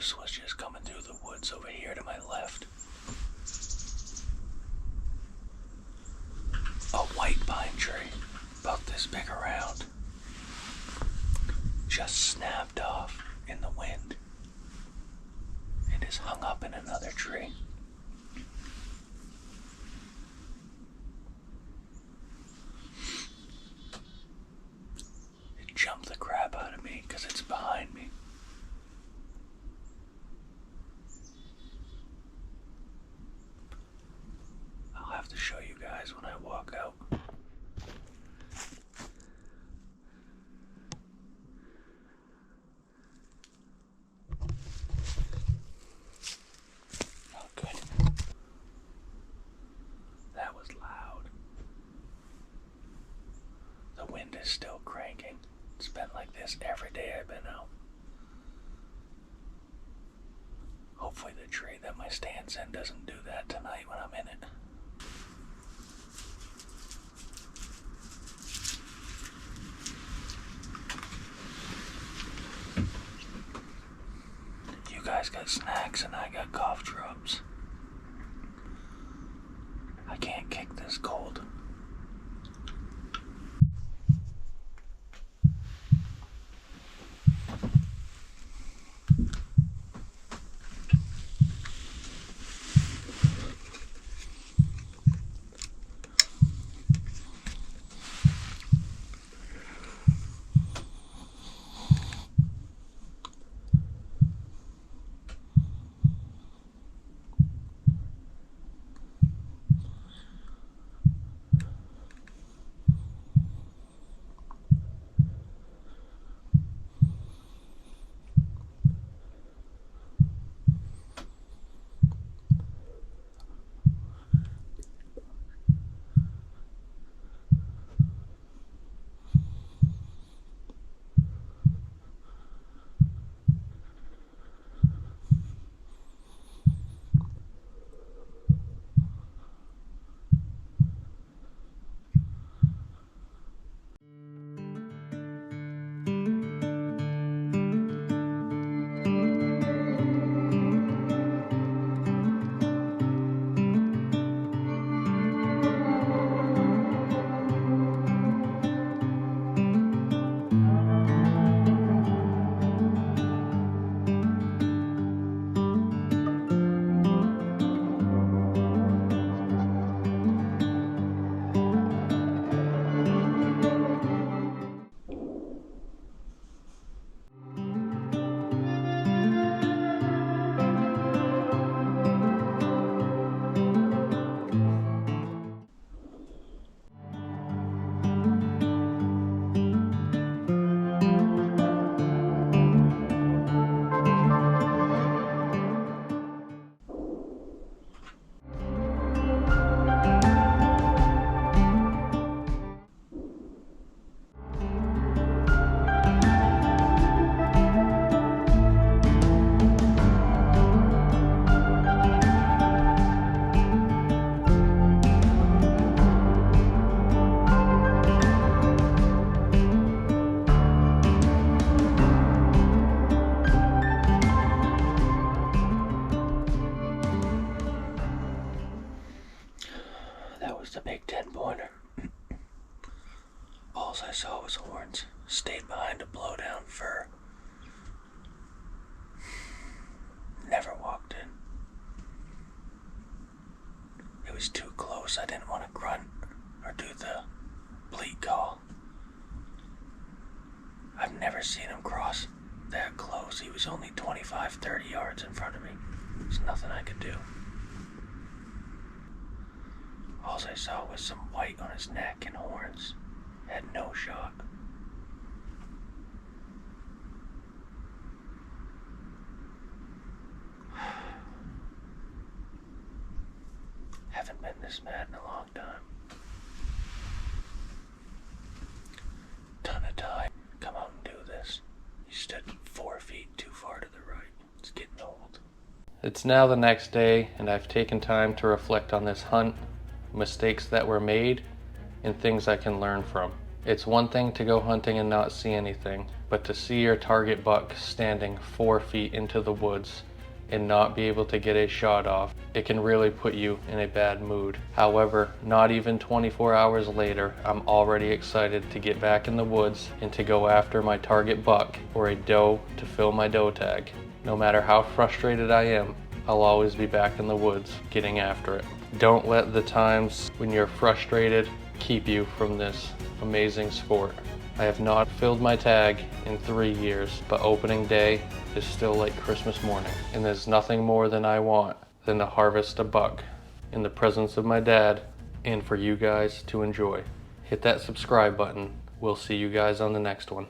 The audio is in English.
moose was just coming through the woods over here to my left. A white pine tree, about this big around, just snapped off in the wind and is hung up in another tree. It jumped the crap out of me because it's behind me. I'll have to show you guys when I walk out. Oh, good. That was loud. The wind is still cranking. It's been like this every day I've been out. Hopefully the tree that my stand's in doesn't do that tonight when I'm in it. You guys got snacks and I got cough drops. I can't kick this cold. The big 10-pointer. All I saw was horns. Stayed behind a blowdown fur. Never walked in. It was too close. I didn't want to grunt or do the bleat call. I've never seen him cross that close. He was only 25, 30 yards in front of me. There's nothing I could do. All I saw was some white on his neck and horns. Had no shot. Haven't been this mad in a long time. Ton of time. Come out and do this. You stood 4 feet too far to the right. It's getting old. It's now the next day, and I've taken time to reflect on this hunt, mistakes that were made, and things I can learn from. It's one thing to go hunting and not see anything, but to see your target buck standing 4 feet into the woods and not be able to get a shot off, it can really put you in a bad mood. However, not even 24 hours later, I'm already excited to get back in the woods and to go after my target buck or a doe to fill my doe tag. No matter how frustrated I am, I'll always be back in the woods getting after it. Don't let the times when you're frustrated keep you from this amazing sport. I have not filled my tag in 3 years, but opening day is still like Christmas morning. And there's nothing more than I want than to harvest a buck in the presence of my dad and for you guys to enjoy. Hit that subscribe button. We'll see you guys on the next one.